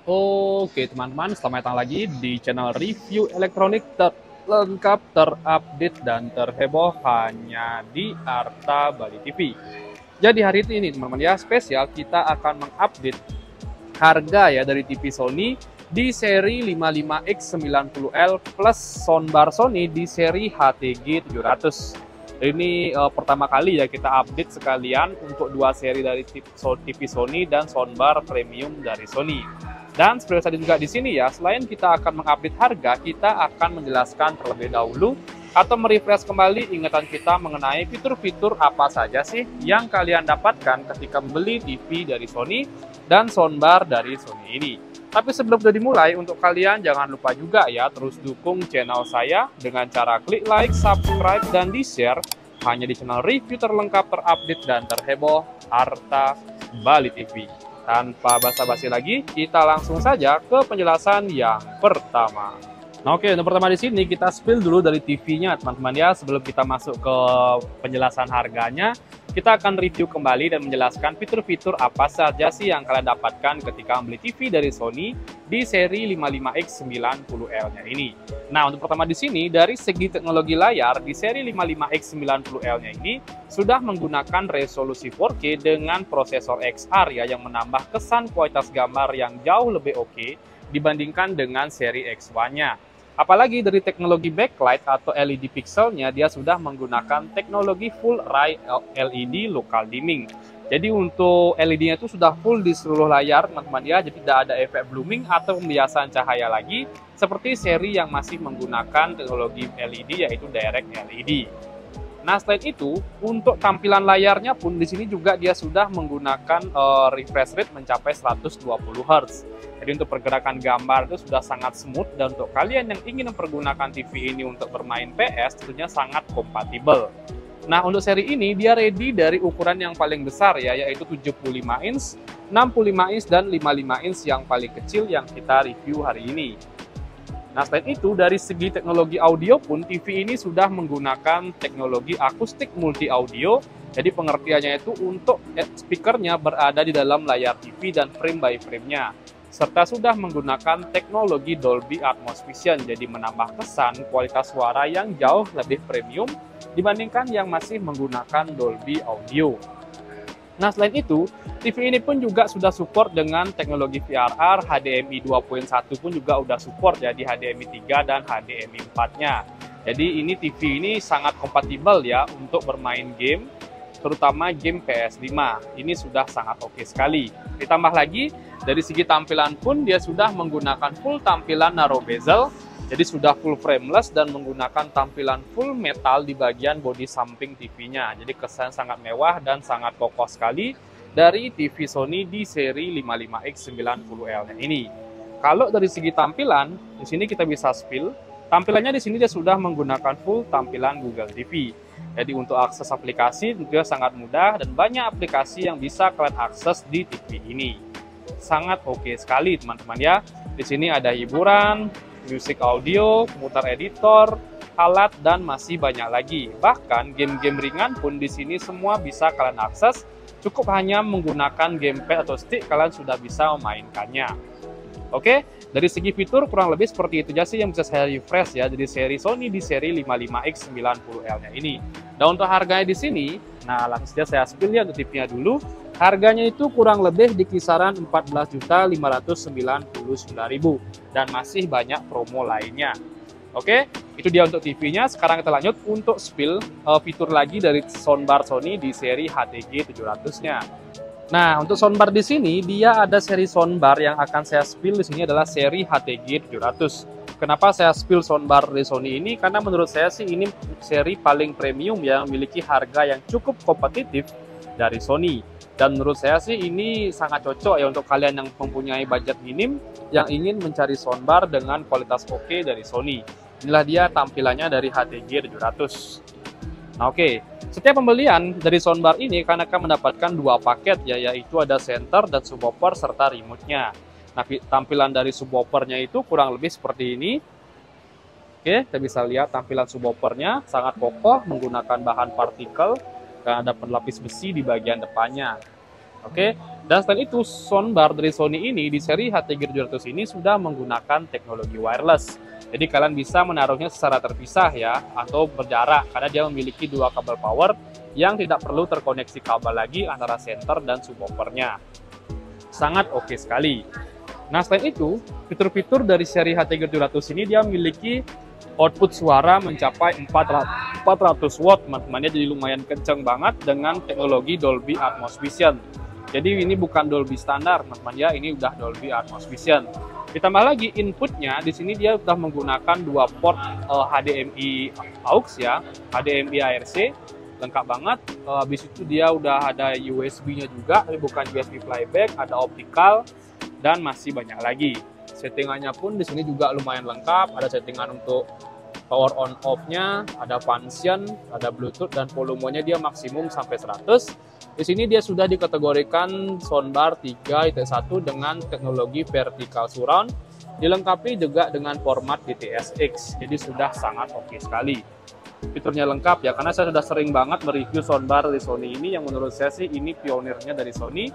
Oke teman-teman, selamat datang lagi di channel review elektronik terlengkap, terupdate, dan terheboh hanya di Arta Bali TV. Jadi hari ini teman-teman ya, spesial kita akan mengupdate harga ya dari TV Sony di seri 55X90L plus soundbar Sony di seri HTG 700. Ini pertama kali ya kita update sekalian untuk dua seri dari TV Sony dan soundbar premium dari Sony. Dan seperti tadi juga di sini ya, selain kita akan mengupdate harga, kita akan menjelaskan terlebih dahulu atau merefresh kembali ingatan kita mengenai fitur-fitur apa saja sih yang kalian dapatkan ketika membeli TV dari Sony dan soundbar dari Sony ini. Tapi sebelum dimulai, untuk kalian jangan lupa juga ya terus dukung channel saya dengan cara klik like, subscribe, dan di-share hanya di channel review terlengkap, terupdate, dan terheboh Arta Bali TV. Tanpa basa-basi lagi, kita langsung saja ke penjelasan yang pertama. Nah, oke, untuk pertama di sini kita spill dulu dari TV-nya, teman-teman ya. Sebelum kita masuk ke penjelasan harganya, kita akan review kembali dan menjelaskan fitur-fitur apa saja sih yang kalian dapatkan ketika membeli TV dari Sony di seri 55X90L-nya ini. Nah, untuk pertama di sini, dari segi teknologi layar, di seri 55X90L-nya ini sudah menggunakan resolusi 4K dengan prosesor XR ya, yang menambah kesan kualitas gambar yang jauh lebih oke dibandingkan dengan seri X1-nya. Apalagi dari teknologi backlight atau LED pixelnya, dia sudah menggunakan teknologi full array LED local dimming. Jadi untuk LED-nya itu sudah full di seluruh layar, teman-teman ya. Jadi tidak ada efek blooming atau pembiasaan cahaya lagi seperti seri yang masih menggunakan teknologi LED, yaitu direct LED. Nah, selain itu, untuk tampilan layarnya pun di sini juga dia sudah menggunakan refresh rate mencapai 120 Hz. Jadi untuk pergerakan gambar itu sudah sangat smooth, dan untuk kalian yang ingin mempergunakan TV ini untuk bermain PS tentunya sangat kompatibel. Nah, untuk seri ini dia ready dari ukuran yang paling besar ya, yaitu 75 inch, 65 inch, dan 55 inch yang paling kecil yang kita review hari ini. Nah, selain itu, dari segi teknologi audio pun, TV ini sudah menggunakan teknologi akustik multi audio. Jadi pengertiannya itu untuk speakernya berada di dalam layar TV dan frame by frame-nya. Serta sudah menggunakan teknologi Dolby Atmos Vision, jadi menambah kesan kualitas suara yang jauh lebih premium dibandingkan yang masih menggunakan Dolby Audio. Nah, selain itu, TV ini pun juga sudah support dengan teknologi VRR, HDMI 2.1 pun juga udah support ya di HDMI 3 dan HDMI 4-nya. Jadi ini TV ini sangat kompatibel ya untuk bermain game, terutama game PS5. Ini sudah sangat oke sekali. Ditambah lagi, dari segi tampilan pun dia sudah menggunakan full tampilan narrow bezel. Jadi sudah full frameless dan menggunakan tampilan full metal di bagian bodi samping TV-nya. Jadi kesan sangat mewah dan sangat kokoh sekali dari TV Sony di seri 55X90L ini. Kalau dari segi tampilan, di sini kita bisa spill. Tampilannya di sini dia sudah menggunakan full tampilan Google TV. Jadi untuk akses aplikasi juga sangat mudah dan banyak aplikasi yang bisa kalian akses di TV ini. Sangat oke sekali teman-teman ya. Di sini ada hiburan, musik audio, mutar editor, alat, dan masih banyak lagi. Bahkan game-game ringan pun di sini semua bisa kalian akses. Cukup hanya menggunakan gamepad atau stick, kalian sudah bisa memainkannya. Oke, dari segi fitur kurang lebih seperti itu aja sih yang bisa saya refresh ya dari seri Sony di seri 55X90L-nya ini. Dan untuk harganya di sini, nah langsung saja saya spill ya untuk TV-nya dulu. Harganya itu kurang lebih di kisaran 14.599.000 dan masih banyak promo lainnya. Oke, itu dia untuk TV-nya. Sekarang kita lanjut untuk spill fitur lagi dari soundbar Sony di seri HTG 700-nya. Nah, untuk soundbar di sini dia ada seri soundbar yang akan saya spill di sini adalah seri HTG 700. Kenapa saya spill soundbar dari Sony ini? Karena menurut saya sih ini seri paling premium yang memiliki harga yang cukup kompetitif dari Sony. Dan menurut saya sih ini sangat cocok ya untuk kalian yang mempunyai budget minim yang ingin mencari soundbar dengan kualitas oke dari Sony. Inilah dia tampilannya dari HTG 700. Nah, oke. Setiap pembelian dari soundbar ini kalian akan mendapatkan dua paket ya, yaitu ada center dan subwoofer serta remote-nya. Nah, tampilan dari subwoofernya itu kurang lebih seperti ini. Oke, kita bisa lihat tampilan subwoofernya sangat kokoh menggunakan bahan partikel dan ada pelapis besi di bagian depannya. Oke, dan selain itu soundbar dari Sony ini di seri HT-G700 ini sudah menggunakan teknologi wireless. Jadi kalian bisa menaruhnya secara terpisah ya, atau berjarak karena dia memiliki dua kabel power yang tidak perlu terkoneksi kabel lagi antara center dan subwoofernya. Sangat oke sekali. Nah, selain itu, fitur-fitur dari seri HT-G700 ini dia memiliki output suara mencapai 400 watt, teman-teman. Jadi lumayan kenceng banget dengan teknologi Dolby Atmos Vision. Jadi ini bukan Dolby standar, teman-teman ya, ini udah Dolby Atmos Vision. Ditambah lagi inputnya, di sini dia sudah menggunakan dua port HDMI AUX ya, HDMI ARC, lengkap banget. Habis itu dia udah ada USB-nya juga, tapi bukan USB playback, ada optical, dan masih banyak lagi. Settingannya pun di sini juga lumayan lengkap, ada settingan untuk power on off-nya, ada function, ada Bluetooth, dan volumenya dia maksimum sampai 100. Di sini dia sudah dikategorikan soundbar 3.1 dengan teknologi vertical surround, dilengkapi juga dengan format DTS:X. Jadi sudah sangat oke sekali. Fiturnya lengkap ya, karena saya sudah sering banget mereview soundbar dari Sony ini yang menurut saya sih ini pionirnya dari Sony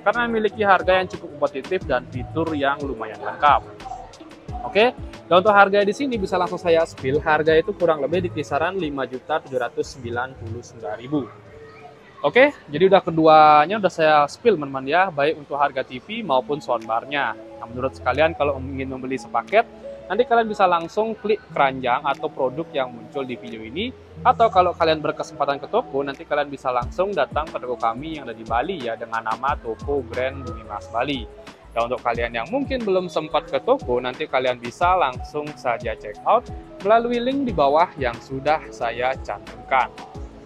karena memiliki harga yang cukup kompetitif dan fitur yang lumayan lengkap. Oke, dan untuk harga di sini bisa langsung saya spill. Harga itu kurang lebih di kisaran 5.799.000. Oke, jadi udah keduanya udah saya spill teman-teman ya, baik untuk harga TV maupun soundbarnya. Nah, menurut sekalian kalau ingin membeli sepaket, nanti kalian bisa langsung klik keranjang atau produk yang muncul di video ini. Atau kalau kalian berkesempatan ke toko, nanti kalian bisa langsung datang ke toko kami yang ada di Bali ya, dengan nama Toko Grand Bumi Mas Bali. Dan untuk kalian yang mungkin belum sempat ke toko, nanti kalian bisa langsung saja check out melalui link di bawah yang sudah saya cantumkan.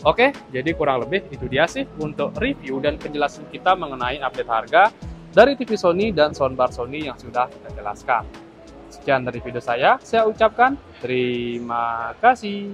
Oke, jadi kurang lebih itu dia sih untuk review dan penjelasan kita mengenai update harga dari TV Sony dan soundbar Sony yang sudah kita jelaskan. Sekian dari video saya ucapkan terima kasih.